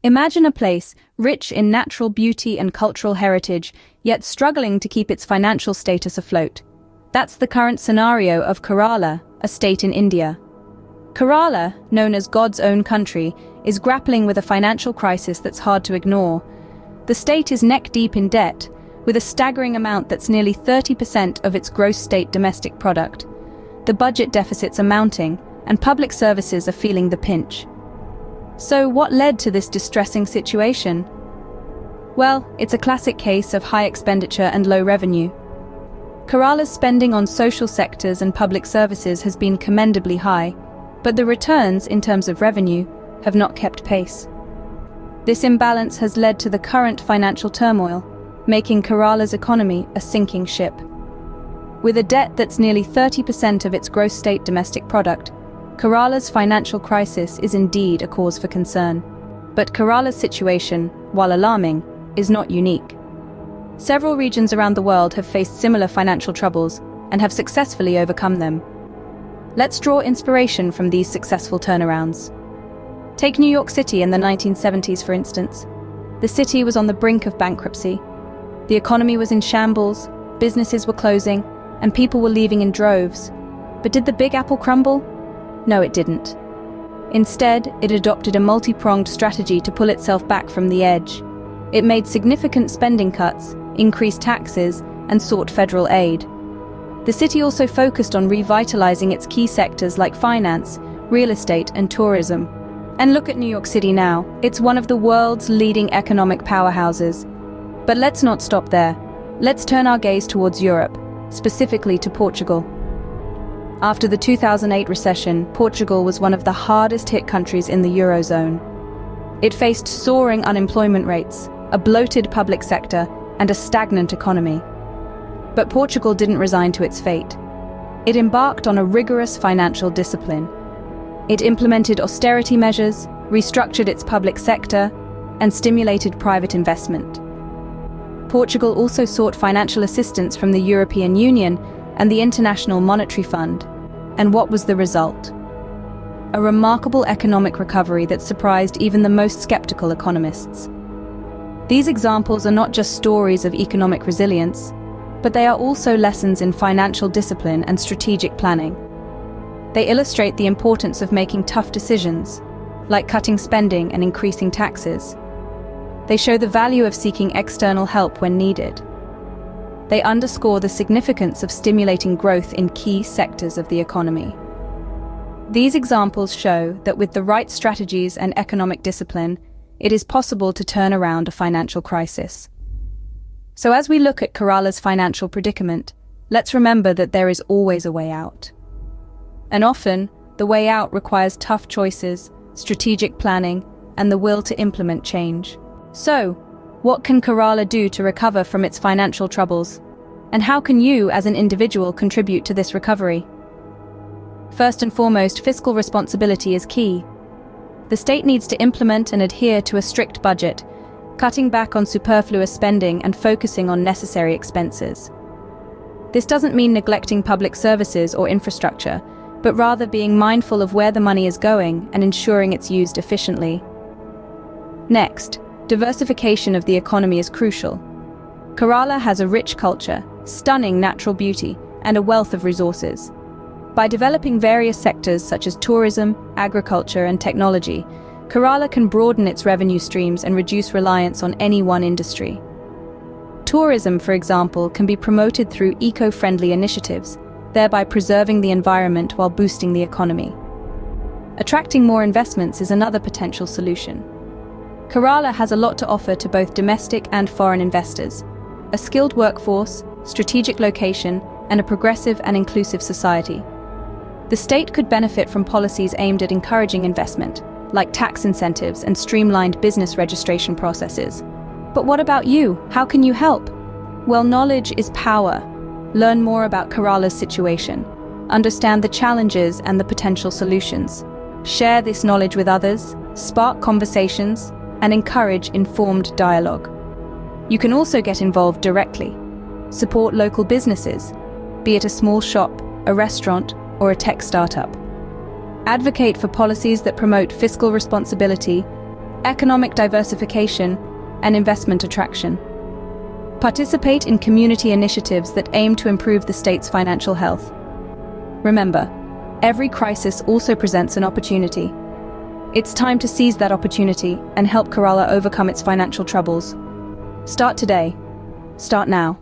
Imagine a place rich in natural beauty and cultural heritage, yet struggling to keep its financial status afloat. That's the current scenario of Kerala, a state in India. Kerala, known as God's own country, is grappling with a financial crisis that's hard to ignore. The state is neck-deep in debt, with a staggering amount that's nearly 30% of its gross state domestic product. The budget deficits are mounting, and public services are feeling the pinch. So what led to this distressing situation? Well, it's a classic case of high expenditure and low revenue. Kerala's spending on social sectors and public services has been commendably high, but the returns, in terms of revenue, have not kept pace. This imbalance has led to the current financial turmoil, making Kerala's economy a sinking ship. With a debt that's nearly 30% of its gross state domestic product, Kerala's financial crisis is indeed a cause for concern. But Kerala's situation, while alarming, is not unique. Several regions around the world have faced similar financial troubles and have successfully overcome them. Let's draw inspiration from these successful turnarounds. Take New York City in the 1970s, for instance. The city was on the brink of bankruptcy. The economy was in shambles, businesses were closing, and people were leaving in droves. But did the Big Apple crumble? No, it didn't. Instead, it adopted a multi-pronged strategy to pull itself back from the edge. It made significant spending cuts, increased taxes, and sought federal aid. The city also focused on revitalizing its key sectors like finance, real estate, and tourism. And look at New York City now. It's one of the world's leading economic powerhouses. But let's not stop there. Let's turn our gaze towards Europe, specifically to Portugal. After the 2008 recession, Portugal was one of the hardest-hit countries in the Eurozone. It faced soaring unemployment rates, a bloated public sector, and a stagnant economy. But Portugal didn't resign to its fate. It embarked on a rigorous financial discipline. It implemented austerity measures, restructured its public sector, and stimulated private investment. Portugal also sought financial assistance from the European Union and the International Monetary Fund. And what was the result? A remarkable economic recovery that surprised even the most skeptical economists. These examples are not just stories of economic resilience, but they are also lessons in financial discipline and strategic planning. They illustrate the importance of making tough decisions, like cutting spending and increasing taxes. They show the value of seeking external help when needed. They underscore the significance of stimulating growth in key sectors of the economy. These examples show that with the right strategies and economic discipline, it is possible to turn around a financial crisis. So as we look at Kerala's financial predicament, let's remember that there is always a way out. And often, the way out requires tough choices, strategic planning, and the will to implement change. So, what can Kerala do to recover from its financial troubles? And how can you, as an individual, contribute to this recovery? First and foremost, fiscal responsibility is key. The state needs to implement and adhere to a strict budget, cutting back on superfluous spending and focusing on necessary expenses. This doesn't mean neglecting public services or infrastructure, but rather being mindful of where the money is going and ensuring it's used efficiently. Next, diversification of the economy is crucial. Kerala has a rich culture, stunning natural beauty, and a wealth of resources. By developing various sectors such as tourism, agriculture, and technology, Kerala can broaden its revenue streams and reduce reliance on any one industry. Tourism, for example, can be promoted through eco-friendly initiatives, thereby preserving the environment while boosting the economy. Attracting more investments is another potential solution. Kerala has a lot to offer to both domestic and foreign investors: a skilled workforce, strategic location, and a progressive and inclusive society. The state could benefit from policies aimed at encouraging investment, like tax incentives and streamlined business registration processes. But what about you? How can you help? Well, knowledge is power. Learn more about Kerala's situation. Understand the challenges and the potential solutions. Share this knowledge with others, spark conversations, and encourage informed dialogue. You can also get involved directly. Support local businesses, be it a small shop, a restaurant, or a tech startup. Advocate for policies that promote fiscal responsibility, economic diversification, and investment attraction. Participate in community initiatives that aim to improve the state's financial health. Remember, every crisis also presents an opportunity. It's time to seize that opportunity and help Kerala overcome its financial troubles. Start today. Start now.